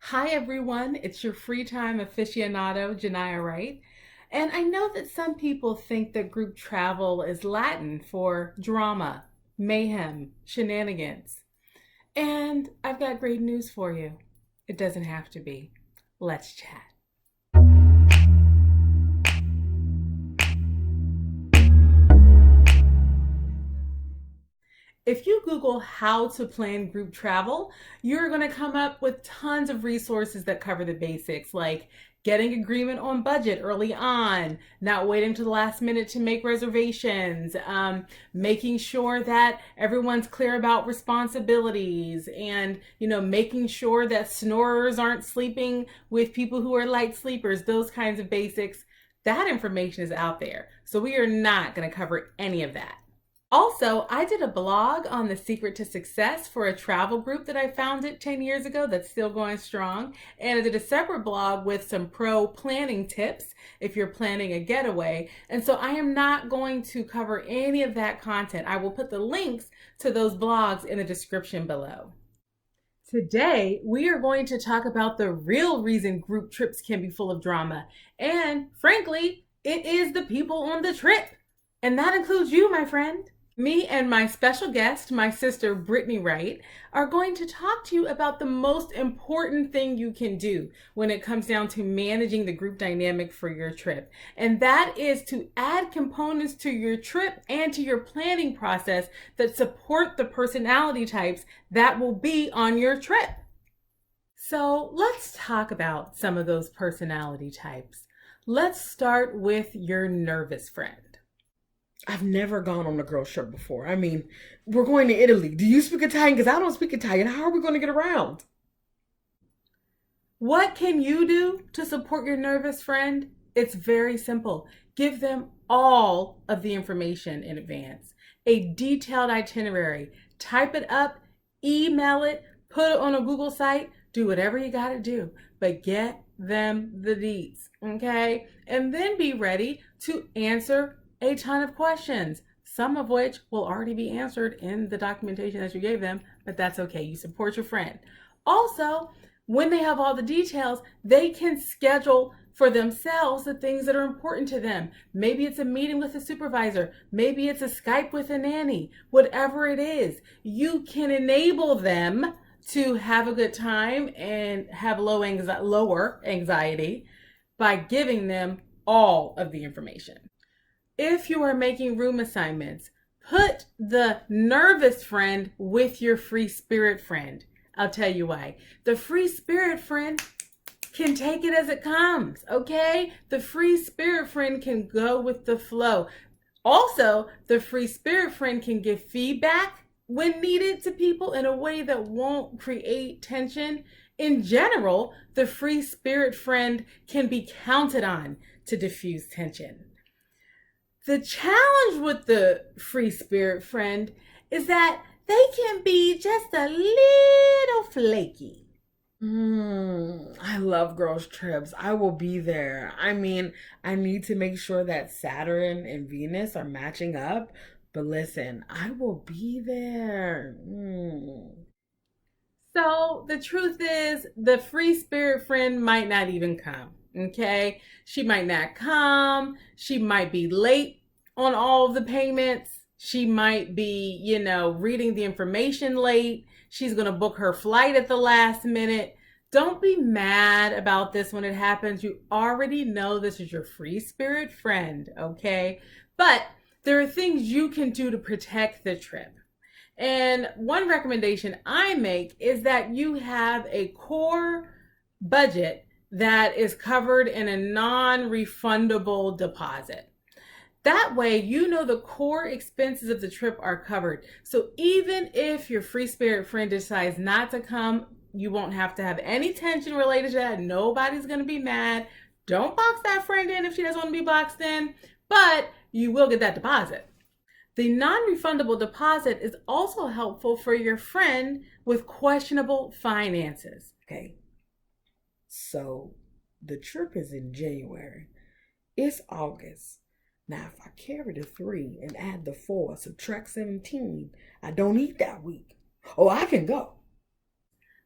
Hi everyone, it's your free time aficionado, Janiyah Wright. And I know that some people think that group travel is Latin for drama, mayhem, shenanigans. And I've got great news for you. It doesn't have to be. Let's chat. If you Google how to plan group travel, you're going to come up with tons of resources that cover the basics, like getting agreement on budget early on, not waiting to the last minute to make reservations, making sure that everyone's clear about responsibilities, and making sure that snorers aren't sleeping with people who are light sleepers. Those kinds of basics. That information is out there, so we are not going to cover any of that. Also, I did a blog on the secret to success for a travel group that I founded 10 years ago that's still going strong. And I did a separate blog with some pro planning tips if you're planning a getaway. And so I am not going to cover any of that content. I will put the links to those blogs in the description below. Today, we are going to talk about the real reason group trips can be full of drama. And frankly, it is the people on the trip. And that includes you, my friend. Me and my special guest, my sister Brittany Wright, are going to talk to you about the most important thing you can do when it comes down to managing the group dynamic for your trip. And that is to add components to your trip and to your planning process that support the personality types that will be on your trip. So let's talk about some of those personality types. Let's start with your nervous friend. I've never gone on a girls' trip before. I mean, we're going to Italy. Do you speak Italian? Because I don't speak Italian. How are we going to get around? What can you do to support your nervous friend? It's very simple. Give them all of the information in advance. A detailed itinerary. Type it up, email it, put it on a Google site, do whatever you got to do, but get them the deets, okay? And then be ready to answer a ton of questions, some of which will already be answered in the documentation that you gave them, but that's okay. You support your friend. Also, when they have all the details, they can schedule for themselves the things that are important to them. Maybe it's a meeting with a supervisor. Maybe it's a Skype with a nanny. Whatever it is, you can enable them to have a good time and have lower anxiety by giving them all of the information. If you are making room assignments, put the nervous friend with your free spirit friend. I'll tell you why. The free spirit friend can take it as it comes, okay? The free spirit friend can go with the flow. Also, the free spirit friend can give feedback when needed to people in a way that won't create tension. In general, the free spirit friend can be counted on to diffuse tension. The challenge with the free spirit friend is that they can be just a little flaky. I love girls' trips. I will be there. I mean, I need to make sure that Saturn and Venus are matching up. But listen, I will be there. So the truth is, the free spirit friend might not even come. Okay, she might not come. She might be late on all of the payments. She might be, reading the information late. She's going to book her flight at the last minute. Don't be mad about this when it happens. You already know this is your free spirit friend, okay? But there are things you can do to protect the trip. And one recommendation I make is that you have a core budget that is covered in a non-refundable deposit. That way, the core expenses of the trip are covered. So even if your free spirit friend decides not to come, you won't have to have any tension related to that. Nobody's going to be mad. Don't box that friend in if she doesn't want to be boxed in, but you will get that deposit. The non-refundable deposit is also helpful for your friend with questionable finances. Okay. So the trip is in January. It's August. Now, if I carry the 3 and add the 4, subtract 17, I don't eat that week. Oh, I can go.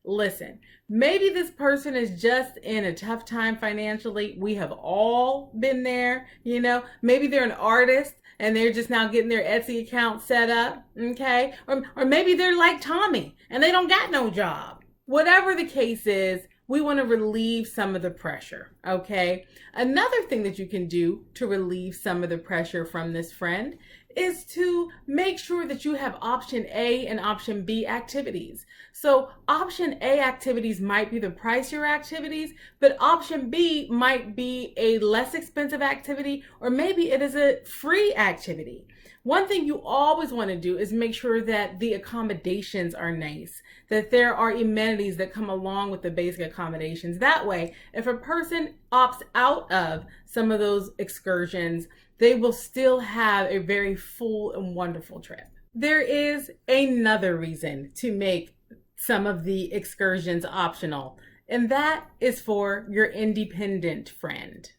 Listen, maybe this person is just in a tough time financially. We have all been there, you know. Maybe they're an artist and they're just now getting their Etsy account set up, okay? Or maybe they're like Tommy and they don't got no job. Whatever the case is, we want to relieve some of the pressure, okay? Another thing that you can do to relieve some of the pressure from this friend is to make sure that you have option A and option B activities. So option A activities might be the pricier activities, but option B might be a less expensive activity, or maybe it is a free activity. One thing you always want to do is make sure that the accommodations are nice, that there are amenities that come along with the basic accommodations. That way, if a person opts out of some of those excursions, they will still have a very full and wonderful trip. There is another reason to make some of the excursions optional, and that is for your independent friend.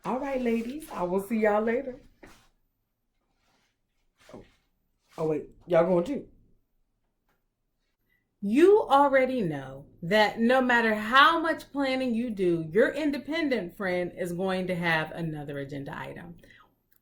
All right, ladies, I will see y'all later. Oh wait, y'all going too? You already know that no matter how much planning you do, your independent friend is going to have another agenda item.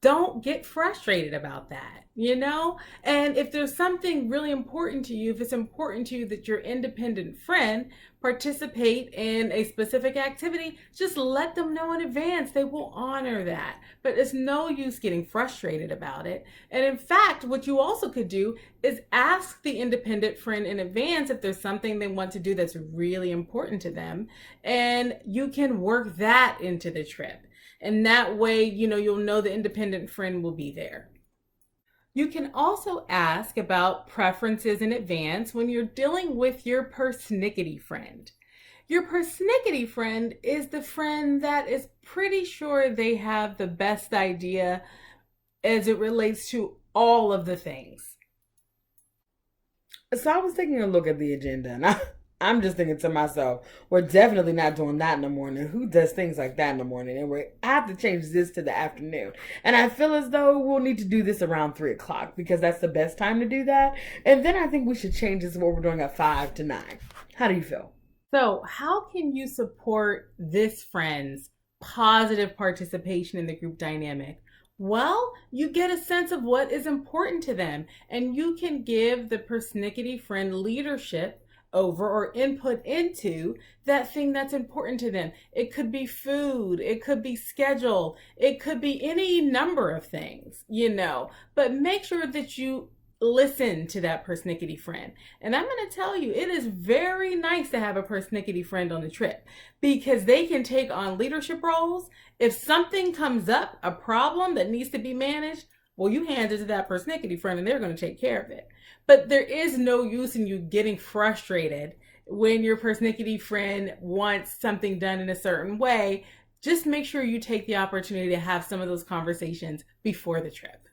Don't get frustrated about that, you know? And if there's something really important to you, if it's important to you that your independent friend participate in a specific activity, just let them know in advance. They will honor that. But it's no use getting frustrated about it. And in fact, what you also could do is ask the independent friend in advance if there's something they want to do that's really important to them. And you can work that into the trip. And that way, you'll know the independent friend will be there. You can also ask about preferences in advance when you're dealing with your persnickety friend. Your persnickety friend is the friend that is pretty sure they have the best idea as it relates to all of the things. So I was taking a look at the agenda and I'm just thinking to myself, we're definitely not doing that in the morning. Who does things like that in the morning? And I have to change this to the afternoon. And I feel as though we'll need to do this around 3 o'clock because that's the best time to do that. And then I think we should change this to what we're doing at 5 to 9. How do you feel? So how can you support this friend's positive participation in the group dynamic? Well, you get a sense of what is important to them, and you can give the persnickety friend leadership over or input into that thing that's important to them. It could be food, it could be schedule, it could be any number of things, but make sure that you listen to that persnickety friend. And I'm going to tell you, it is very nice to have a persnickety friend on the trip because they can take on leadership roles. If something comes up, a problem that needs to be managed, well, you hand it to that persnickety friend and they're going to take care of it. But there is no use in you getting frustrated when your persnickety friend wants something done in a certain way. Just make sure you take the opportunity to have some of those conversations before the trip.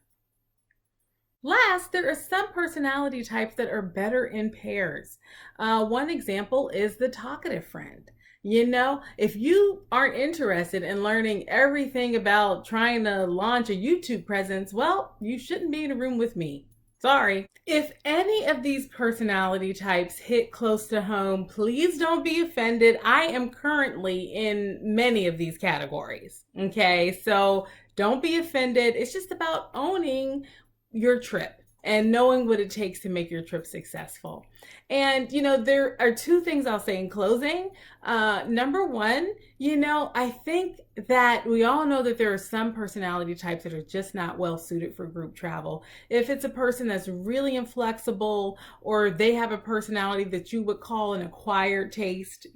Last, there are some personality types that are better in pairs. One example is the talkative friend. If you aren't interested in learning everything about trying to launch a YouTube presence, well, you shouldn't be in a room with me. Sorry. If any of these personality types hit close to home, please don't be offended. I am currently in many of these categories. Okay, so don't be offended. It's just about owning your trip and knowing what it takes to make your trip successful. And, there are 2 things I'll say in closing. Number one, I think that we all know that there are some personality types that are just not well suited for group travel. If it's a person that's really inflexible, or they have a personality that you would call an acquired taste,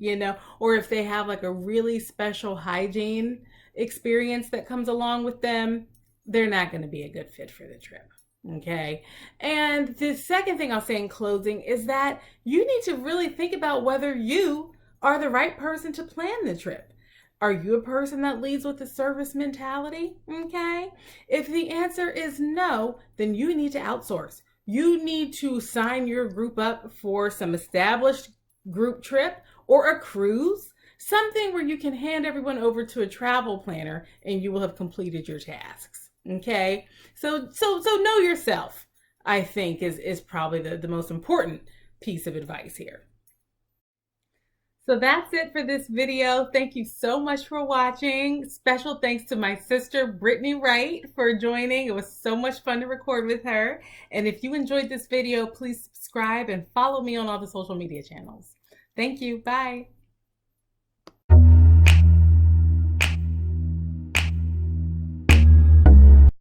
or if they have like a really special hygiene experience that comes along with them, they're not going to be a good fit for the trip. Okay. And the second thing I'll say in closing is that you need to really think about whether you are the right person to plan the trip. Are you a person that leads with a service mentality? Okay. If the answer is no, then you need to outsource. You need to sign your group up for some established group trip or a cruise, something where you can hand everyone over to a travel planner and you will have completed your tasks. Okay, so know yourself, I think is probably the most important piece of advice here. So that's it for this video. Thank you so much for watching. Special thanks to my sister, Brittany Wright, for joining. It was so much fun to record with her. And if you enjoyed this video, please subscribe and follow me on all the social media channels. Thank you. Bye.